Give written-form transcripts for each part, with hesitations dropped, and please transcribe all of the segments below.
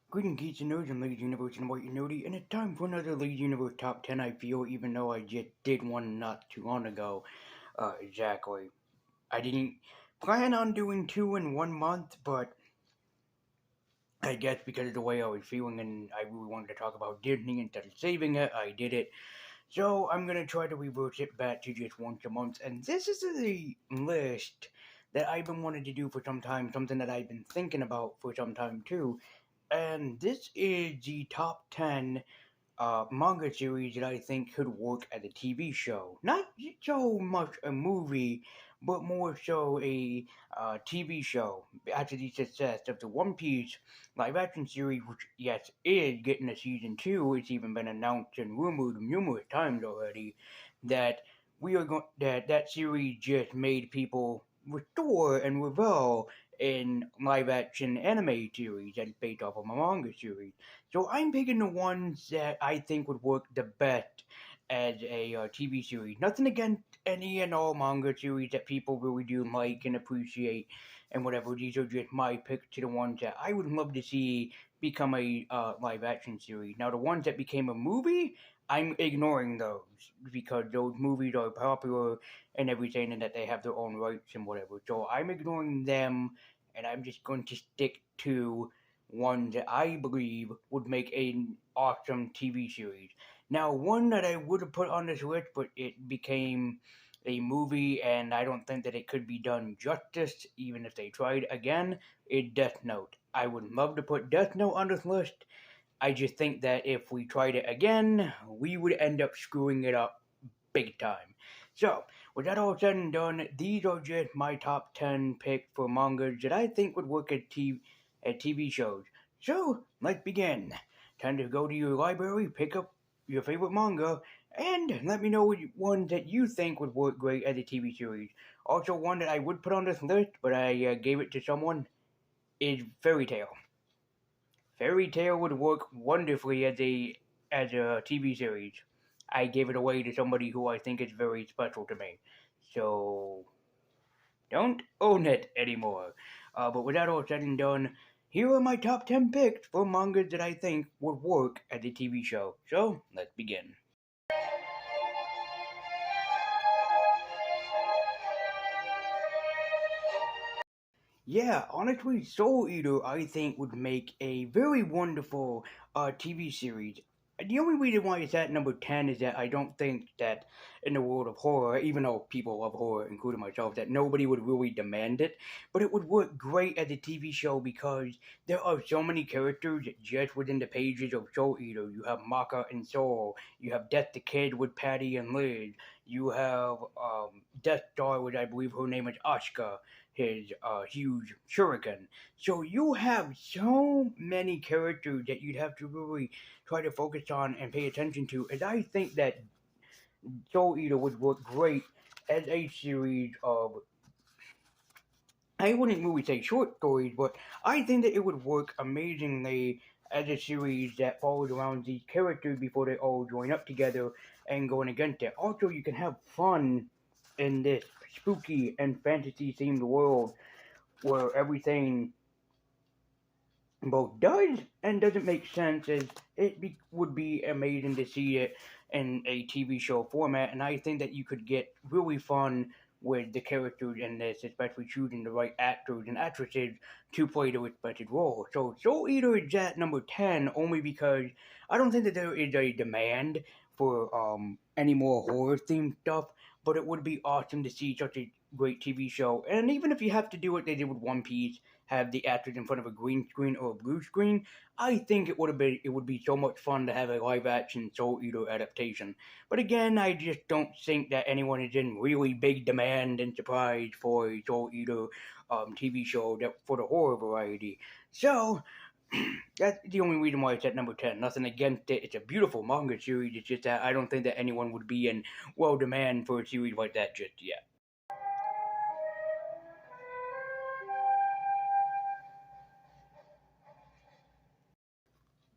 Greetings, geeks and nerds, and Ladies Universe and White and Nerdy, and it's time for another Ladies Universe Top 10, I feel, even though I just did one not too long ago. Exactly. I didn't plan on doing two in 1 month, but I guess because of the way I was feeling and I really wanted to talk about Disney instead of saving it, I did it. So I'm gonna try to reverse it back to just once a month, and this is a list that I've been wanting to do for some time, something that I've been thinking about for some time too. And this is the top 10 manga series that I think could work as a TV show. Not so much a movie, but more so a TV show. After the success of the One Piece live action series, which, yes, is getting a season 2, it's even been announced and rumored numerous times already that that series just made people restore and revel in live action anime series that is based off of a manga series. So I'm picking the ones that I think would work the best as a TV series. Nothing against any and all manga series that people really do like and appreciate and whatever. These are just my picks to the ones that I would love to see become a live action series. Now, the ones that became a movie, I'm ignoring those because those movies are popular and everything and that they have their own rights and whatever. So I'm ignoring them and I'm just going to stick to one that I believe would make an awesome TV series. Now, one that I would have put on this list, but it became a movie, and I don't think that it could be done justice, even if they tried again, is Death Note. I would love to put Death Note on this list. I just think that if we tried it again, we would end up screwing it up big time. So, with that all said and done, these are just my top 10 picks for mangas that I think would work at TV shows. So, let's begin. Time to go to your library, pick up your favorite manga, and let me know which one that you think would work great as a TV series. Also, one that I would put on this list, but I gave it to someone, is Fairy Tail. Fairy Tail would work wonderfully as a TV series. I gave it away to somebody who I think is very special to me. So don't own it anymore. But with that all said and done, here are my top 10 picks for mangas that I think would work as a TV show. So let's begin. Yeah, honestly, Soul Eater I think would make a very wonderful TV series. The only reason why it's at number 10 is that I don't think that in the world of horror, even though people love horror, including myself, that nobody would really demand it. But it would work great as a TV show because there are so many characters just within the pages of Soul Eater. You have Maka and Soul, you have Death the Kid with Patty and Liz, you have Death Star, which I believe her name is Asuka, his huge shuriken. So you have so many characters that you'd have to really try to focus on and pay attention to. And I think that Soul Eater would work great as a series of, I wouldn't really say short stories, but I think that it would work amazingly as a series that follows around these characters before they all join up together and going against it. Also, you can have fun in this spooky and fantasy themed world where everything both does and doesn't make sense as would be amazing to see it in a TV show format. And I think that you could get really fun with the characters in this, especially choosing the right actors and actresses to play the respected role. So Soul Eater is at number 10 only because I don't think that there is a demand for any more horror themed stuff, but it would be awesome to see such a great TV show. And even if you have to do what they did with One Piece, have the actors in front of a green screen or a blue screen, I think it would be so much fun to have a live action Soul Eater adaptation. But again, I just don't think that anyone is in really big demand and surprise for a Soul Eater TV show that for the horror variety. So that's the only reason why it's at number 10. Nothing against it. It's a beautiful manga series. It's just that I don't think that anyone would be in well demand for a series like that just yet.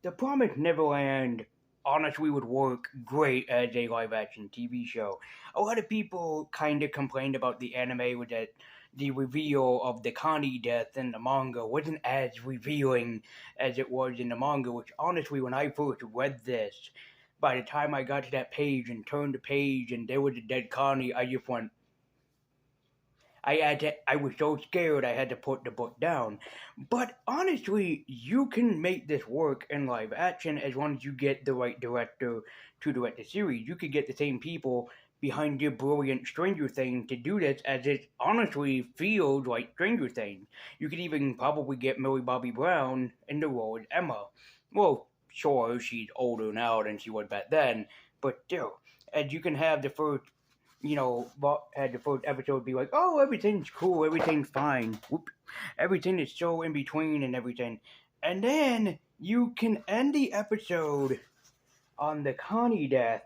The Promised Neverland honestly would work great as a live action TV show. A lot of people kind of complained about the anime with that the reveal of the Connie death in the manga wasn't as revealing as it was in the manga, which honestly, when I first read this, by the time I got to that page and turned the page and there was a dead Connie, I just went, I was so scared I had to put the book down. But honestly, you can make this work in live action as long as you get the right director to direct the series. You could get the same people behind your brilliant Stranger Things to do this, as it honestly feels like Stranger Things. You could even probably get Millie Bobby Brown in the role as Emma. Well, sure, she's older now than she was back then, but still, as you can have the first had the first episode be like, oh, everything's cool, everything's fine. Whoop. Everything is so in between and everything. And then you can end the episode on the Connie death,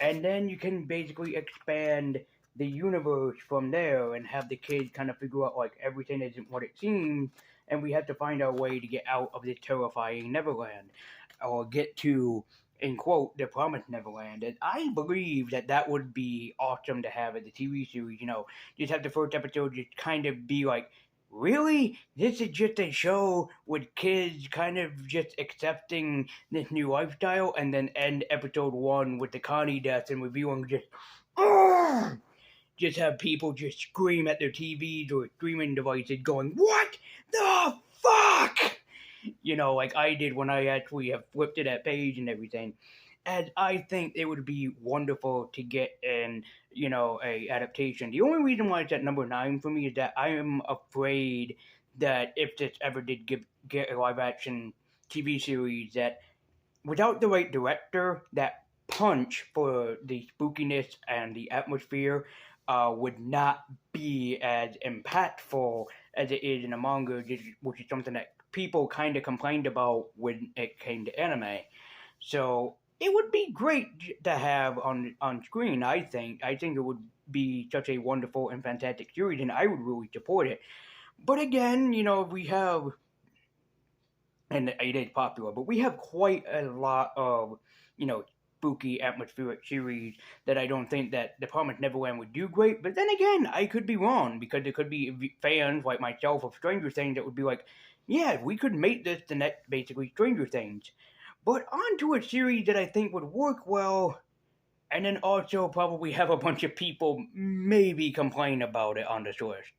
and then you can basically expand the universe from there and have the kids kind of figure out like everything isn't what it seems, and we have to find our way to get out of this terrifying Neverland, or get to, in quote, the promised Neverland. And I believe that that would be awesome to have as a TV series. Just have the first episode just kind of be like, really? This is just a show with kids kind of just accepting this new lifestyle, and then end episode one with the Connie death and revealing just, "Ugh!" Just have people just scream at their TVs or streaming devices going, what the fuck? Like I did when I actually have flipped to that page and everything. And I think it would be wonderful to get in, a adaptation. The only reason why it's at number 9 for me is that I am afraid that if this ever did get a live action TV series, that without the right director, that punch for the spookiness and the atmosphere would not be as impactful as it is in the manga, which is something that people kind of complained about when it came to anime. So it would be great to have on screen. I think it would be such a wonderful and fantastic series, and I would really support it. But again, we have, and it is popular, but we have quite a lot of, spooky atmospheric series that I don't think that The Promised Neverland would do great. But then again, I could be wrong, because there could be fans like myself of Stranger Things that would be like, yeah, we could make this the next basically Stranger Things. But onto a series that I think would work well, and then also probably have a bunch of people maybe complain about it on this list.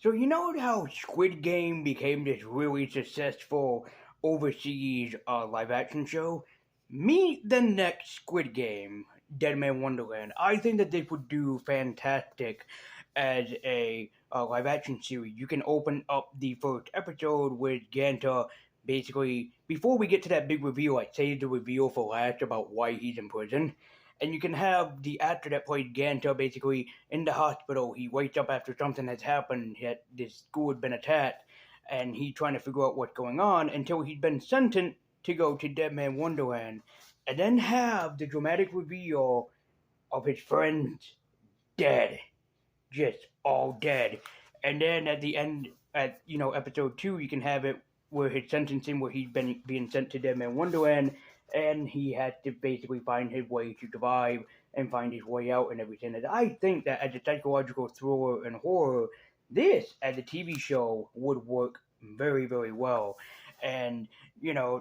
So you know how Squid Game became this really successful overseas live action show? Meet the next Squid Game, Dead Man Wonderland. I think that this would do fantastic as a live action series. You can open up the first episode with Ganta basically before we get to that big reveal. Like save the reveal for last about why he's in prison, and you can have the actor that played Ganta basically in the hospital. He wakes up after something has happened. That this school had been attacked, and he's trying to figure out what's going on until he's been sentenced to go to Dead Man Wonderland, and then have the dramatic reveal of his friends dead, just all dead. And then at the end, at episode 2, you can have it where his sentencing, where he's been being sent to Dead Man Wonderland, and he had to basically find his way to survive and find his way out and everything. And I think that as a psychological thriller and horror, this as a TV show would work very, very well. And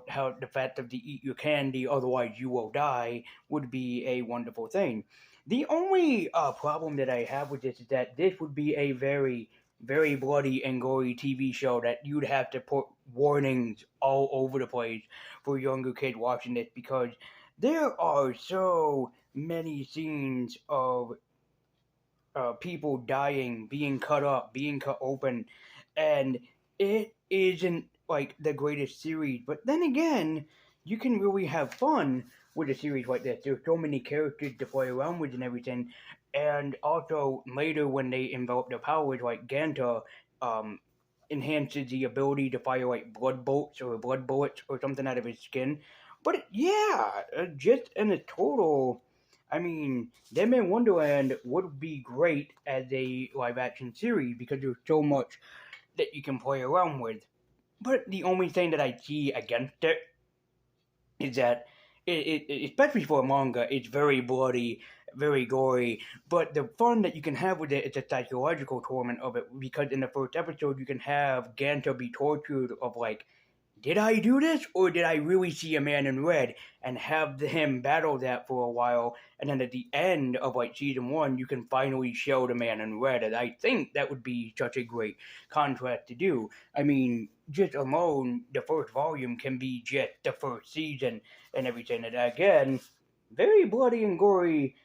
how the fact of the eat your candy, otherwise you will die, would be a wonderful thing. The only problem that I have with this is that this would be a very, very bloody and gory TV show that you'd have to put warnings all over the place for younger kids watching this, because there are so many scenes of people dying, being cut up, being cut open, and it isn't like the greatest series. But then again, you can really have fun with a series like this. There's so many characters to play around with and everything, and also later when they envelop their powers, like Ganta, um, enhances the ability to fire like blood bolts or blood bullets or something out of his skin. But yeah, just in a total, I mean, Dead Man Wonderland would be great as a live action series because there's so much that you can play around with. But the only thing that I see against it is that especially for a manga, it's very bloody, very gory. But the fun that you can have with it is the psychological torment of it, because in the first episode you can have Ganta be tortured of like, did I do this or did I really see a man in red, and have him battle that for a while, and then at the end of like season one you can finally show the man in red, and I think that would be such a great contrast to do. I mean, just alone the first volume can be just the first season and everything, and again, very bloody and gory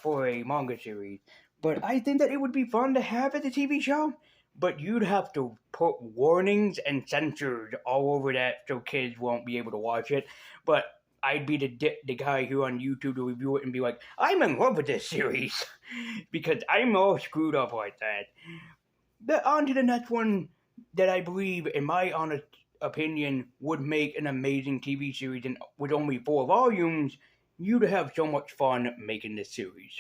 for a manga series. But I think that it would be fun to have as a TV show, but you'd have to put warnings and censors all over that so kids won't be able to watch it. But I'd be the guy who on YouTube to review it and be like, I'm in love with this series because I'm all screwed up like that. But on to the next one that I believe, in my honest opinion, would make an amazing TV series, and with only 4 volumes, you'd have so much fun making this series.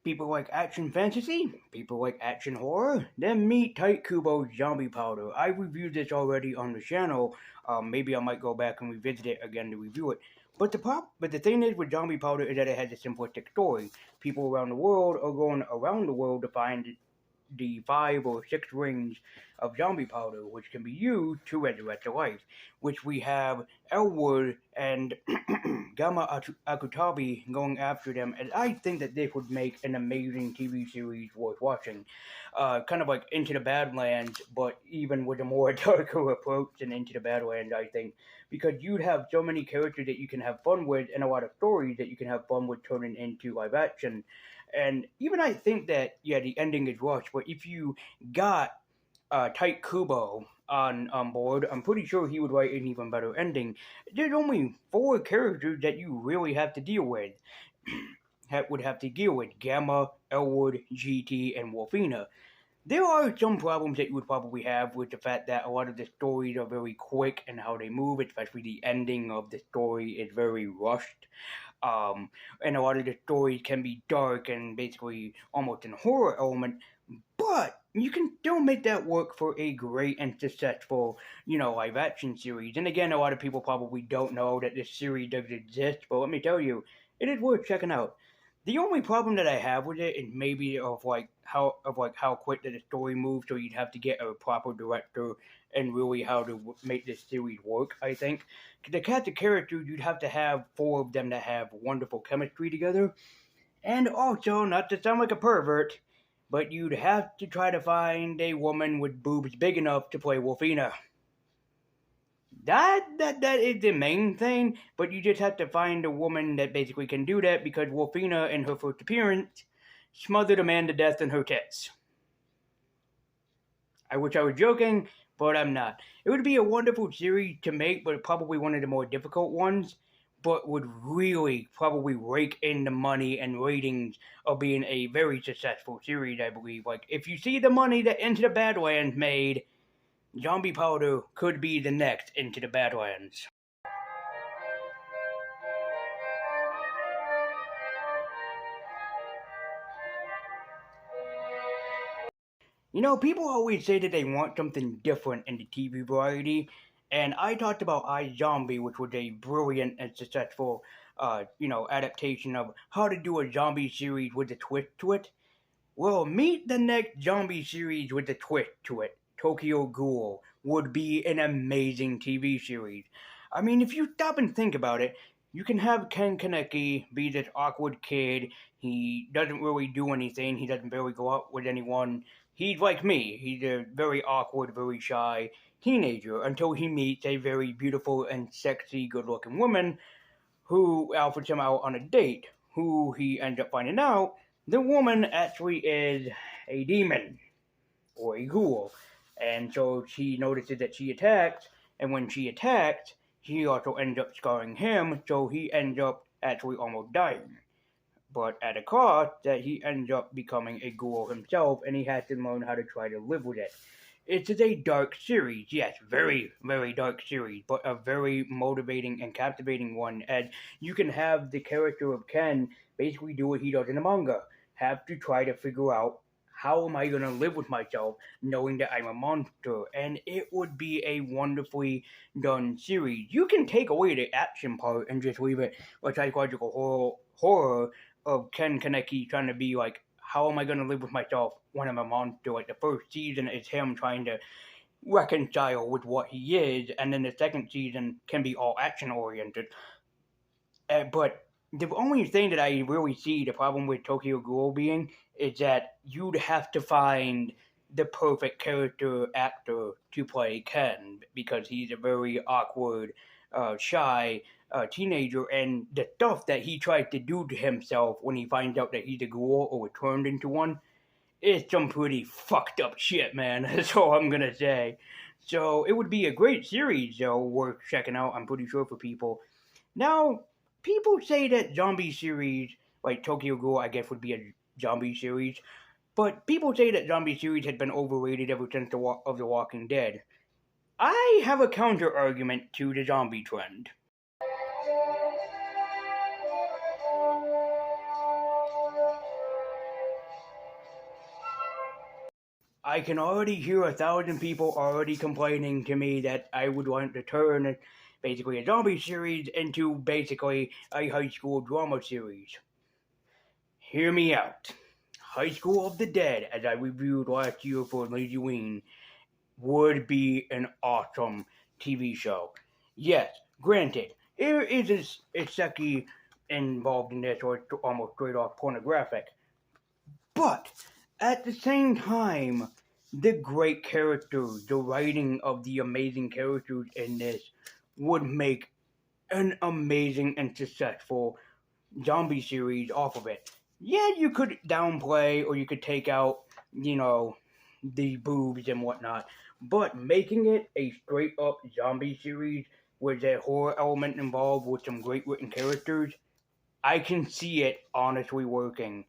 People like action fantasy, people like action horror, then meet Tight Kubo's Zombie Powder. I reviewed this already on the channel. Maybe I might go back and revisit it again to review it. But the thing is with Zombie Powder is that it has a simplistic story. People around the world are going around the world to find the 5 or 6 rings of zombie powder, which can be used to resurrect the life, which we have Elwood and Gamma Akutabi going after them, and I think that this would make an amazing TV series worth watching. Kind of like Into the Badlands, but even with a more darker approach than Into the Badlands, I think, because you'd have so many characters that you can have fun with, and a lot of stories that you can have fun with turning into live action. And even I think that, yeah, the ending is rushed, but if you got Tight Kubo on board, I'm pretty sure he would write an even better ending. There's only 4 characters that you really have to deal with. Would have to deal with Gamma, Elwood, GT, and Wolfina. There are some problems that you would probably have with the fact that a lot of the stories are very quick and how they move, especially the ending of the story is very rushed. Um, and a lot of the stories can be dark and basically almost an horror element, but you can still make that work for a great and successful, live action series. And again, a lot of people probably don't know that this series does exist, but let me tell you, it is worth checking out. The only problem that I have with it is maybe of how quick that the story moves, so you'd have to get a proper director and really how to make this series work. I think the cast of characters, you'd have to have 4 of them that have wonderful chemistry together, and also, not to sound like a pervert, but you'd have to try to find a woman with boobs big enough to play Wolfina. That is the main thing, but you just have to find a woman that basically can do that, because Wolfina, in her first appearance, smothered a man to death in her tits. I wish I was joking, but I'm not. It would be a wonderful series to make, but probably one of the more difficult ones, but would really probably rake in the money and ratings of being a very successful series, I believe. Like, if you see the money that Into the Badlands made, Zombie Powder could be the next Into the Badlands. People always say that they want something different in the TV variety, and I talked about iZombie, which was a brilliant and successful, adaptation of how to do a zombie series with a twist to it. Well, meet the next zombie series with a twist to it. Tokyo Ghoul would be an amazing TV series. I mean, if you stop and think about it, you can have Ken Kaneki be this awkward kid. He doesn't really do anything. He doesn't really go out with anyone. He's like me. He's a very awkward, very shy teenager until he meets a very beautiful and sexy, good-looking woman who offers him out on a date, who he ends up finding out the woman actually is a demon or a ghoul. And so she notices that she attacks, and when she attacks, she also ends up scarring him, so he ends up actually almost dying. But at a cost that he ends up becoming a ghoul himself, and he has to learn how to try to live with it. It is a dark series, yes, very, very dark series, but a very motivating and captivating one, as you can have the character of Ken basically do what he does in the manga. Have to try to figure out how am I gonna live with myself knowing that I'm a monster? And it would be a wonderfully done series. You can take away the action part and just leave it a psychological horror of Ken Kaneki trying to be like, how am I gonna live with myself when I'm a monster? Like the first season is him trying to reconcile with what he is, and then the second season can be all action oriented. But the only thing that I really see the problem with Tokyo Ghoul being is that you'd have to find the perfect character actor to play Ken because he's a very awkward, shy teenager, and the stuff that he tries to do to himself when he finds out that he's a ghoul or turned into one is some pretty fucked up shit, man. That's all I'm gonna say. So it would be a great series, though, worth checking out. I'm pretty sure for people. Now, people say that zombie series, like Tokyo Ghoul, I guess would be a zombie series, but people say that zombie series had been overrated ever since of The Walking Dead. I have a counter argument to the zombie trend. I can already hear 1,000 people already complaining to me that I would want to turn basically a zombie series into basically a high school drama series. Hear me out. High School of the Dead, as I reviewed last year for Lazy Ween, would be an awesome TV show. Yes, granted, there is a Seki involved in this, or it's almost straight off pornographic. But at the same time, the great characters, the writing of the amazing characters in this would make an amazing and successful zombie series off of it. Yeah, you could downplay or you could take out, the boobs and whatnot, but making it a straight up zombie series with a horror element involved with some great written characters, I can see it honestly working.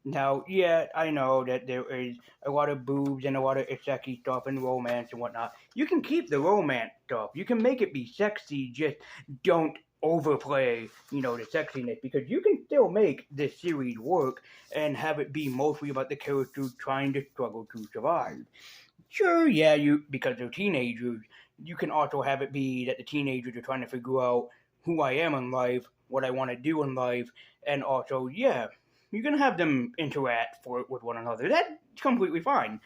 Now, yeah, I know that there is a lot of boobs and a lot of isekai stuff and romance and whatnot. You can keep the romance stuff. You can make it be sexy, just don't overplay, the sexiness, because you can still make this series work and have it be mostly about the characters trying to struggle to survive. Sure, yeah, because they're teenagers, you can also have it be that the teenagers are trying to figure out who I am in life, what I want to do in life, and also, yeah, you can have them interact with one another. That's completely fine.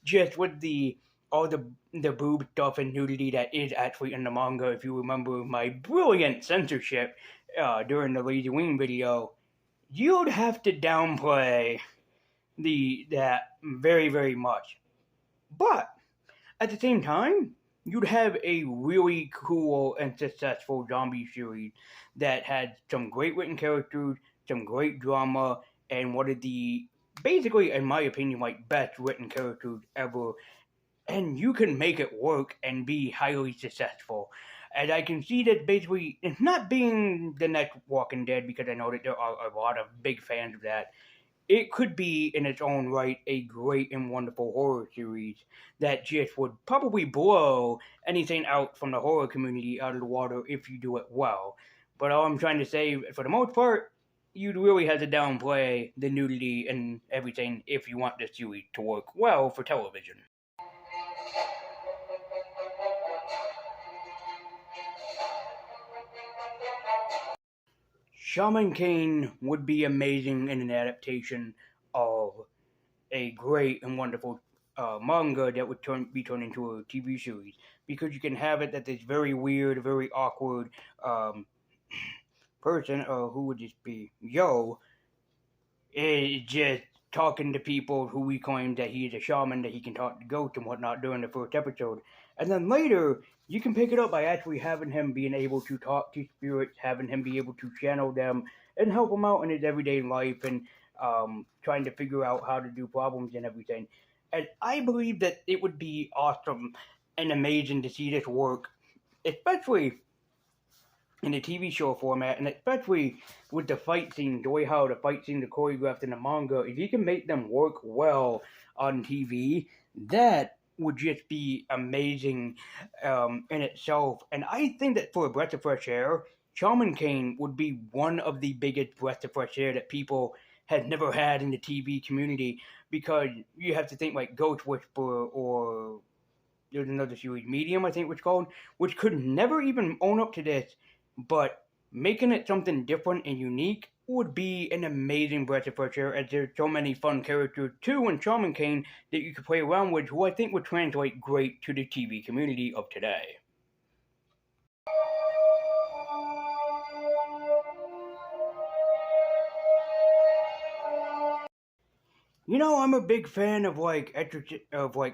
Just with the boob stuff and nudity that is actually in the manga. If you remember my brilliant censorship during the Lazy Wing video, you'd have to downplay that very very much. But at the same time, you'd have a really cool and successful zombie series that had some great written characters, some great drama, and one of the basically, in my opinion, like best written characters ever. And you can make it work and be highly successful. And I can see that basically it's not being the next Walking Dead because I know that there are a lot of big fans of that. It could be in its own right a great and wonderful horror series that just would probably blow anything out from the horror community out of the water if you do it well. But all I'm trying to say, for the most part, you'd really have to downplay the nudity and everything if you want this series to work well for television. Shaman King would be amazing in an adaptation of a great and wonderful manga that would be turned into a TV series because you can have it that this very weird, very awkward um, person, who would this be? Yo, is just talking to people who he claims that he is a shaman, that he can talk to ghosts and whatnot during the first episode. And then later, you can pick it up by actually having him being able to talk to spirits, having him be able to channel them and help him out in his everyday life and trying to figure out how to do problems and everything. And I believe that it would be awesome and amazing to see this work, especially in the TV show format, and especially with the fight scene, the way how the fight scenes are choreographed in the manga, if you can make them work well on TV, that would just be amazing in itself. And I think that for a breath of fresh air, Shaman King would be one of the biggest breaths of fresh air that people has never had in the TV community, because you have to think like Ghost Whisperer, or there's another series, Medium, I think it's called, which could never even own up to this, but making it something different and unique would be an amazing breath of fresh air, as there's so many fun characters too in Shaman King that you could play around with, who I think would translate great to the TV community of today. I'm a big fan of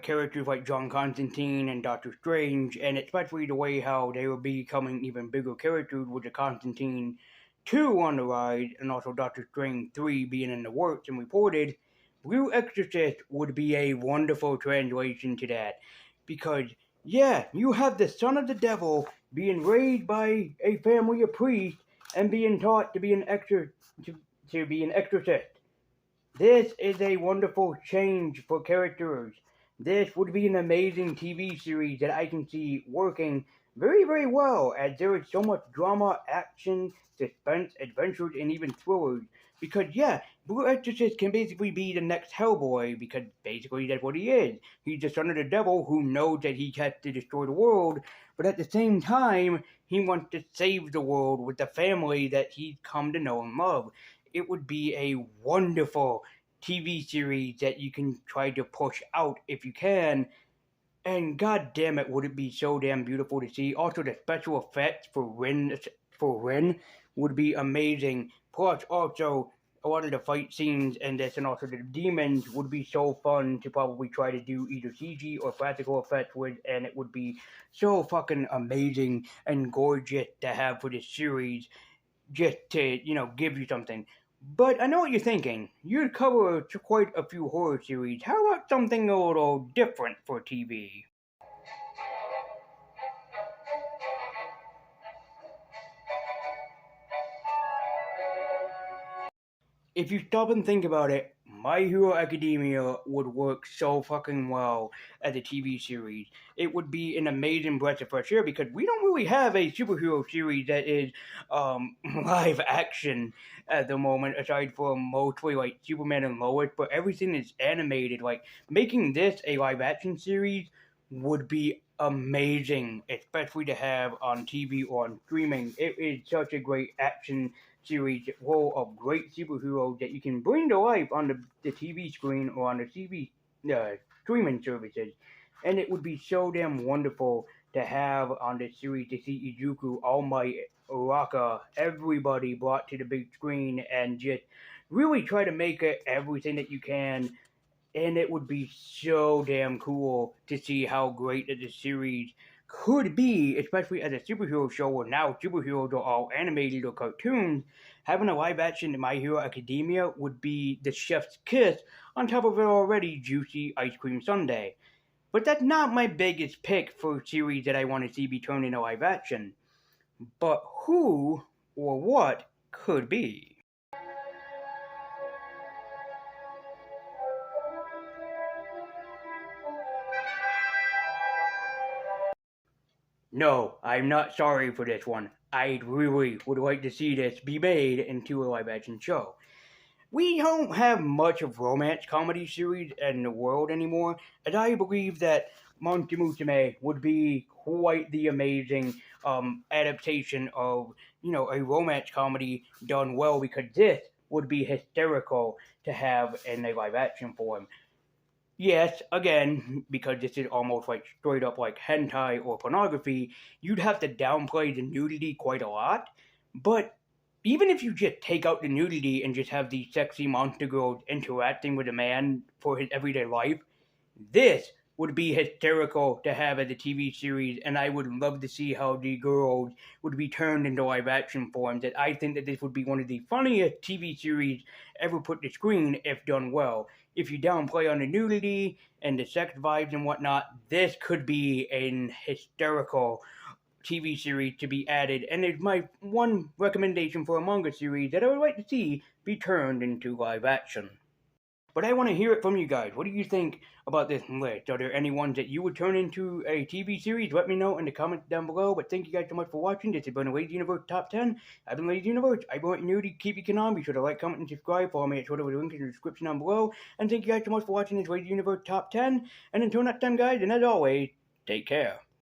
characters like John Constantine and Doctor Strange, and especially the way how they were becoming even bigger characters with the Constantine 2 on the rise, and also Doctor Strange 3 being in the works and reported. Blue Exorcist would be a wonderful translation to that, because yeah, you have the son of the devil being raised by a family of priests and being taught to be to, to be an exorcist. This is a wonderful change for characters. This would be an amazing TV series that I can see working very, very well, as there is so much drama, action, suspense, adventures, and even thrillers. Because, yeah, Blue Exorcist can basically be the next Hellboy, because basically that's what he is. He's the son of the devil who knows that he has to destroy the world, but at the same time, he wants to save the world with the family that he's come to know and love. It would be a wonderful TV series that you can try to push out if you can. And god damn it, would it be so damn beautiful to see. Also, the special effects for Ren would be amazing. Plus, also a lot of the fight scenes in this, and also the demons, would be so fun to probably try to do either CG or practical effects with, and it would be so fucking amazing and gorgeous to have for this series, just to, give you something. But I know what you're thinking. You'd cover quite a few horror series. How about something a little different for TV? If you stop and think about it, My Hero Academia would work so fucking well as a TV series. It would be an amazing breath of fresh air, because we don't really have a superhero series that is live action at the moment, aside from mostly like Superman and Lois, but everything is animated. Like, making this a live action series would be amazing, especially to have on TV or on streaming. It is such a great action series full of great superheroes that you can bring to life on the TV screen or on the TV uh, streaming services. And it would be so damn wonderful to have on this series to see Izuku, All Might, Uraka, everybody brought to the big screen, and just really try to make it everything that you can. And it would be so damn cool to see how great that the series could be, especially as a superhero show where now superheroes are all animated or cartoons. Having a live action My Hero Academia would be the chef's kiss on top of an already juicy ice cream sundae. But that's not my biggest pick for a series that I want to see be turned into live action. But who or what could be? No, I'm not sorry for this one. I really would like to see this be made into a live action show. We don't have much of romance comedy series in the world anymore, and I believe that Monty Musume would be quite the amazing adaptation of, a romance comedy done well, because this would be hysterical to have in a live action form. Yes, again, because this is almost like straight up like hentai or pornography, you'd have to downplay the nudity quite a lot. But even if you just take out the nudity and just have these sexy monster girls interacting with a man for his everyday life, this would be hysterical to have as a TV series, and I would love to see how the girls would be turned into live action forms. That I think that this would be one of the funniest TV series ever put to screen if done well. If you downplay on the nudity and the sex vibes and whatnot, this could be an hysterical TV series to be added, and it's my one recommendation for a manga series that I would like to see be turned into live action. But I want to hear it from you guys. What do you think about this list? Are there any ones that you would turn into a TV series? Let me know in the comments down below. But thank you guys so much for watching. This has been a Lazy Universe Top 10. I've been Lazy Universe. I want you to keep your on. Be sure to like, comment, and subscribe. Follow me at Twitter with a link in the description down below. And thank you guys so much for watching this Lazy Universe Top 10. And until next time, guys, and as always, take care.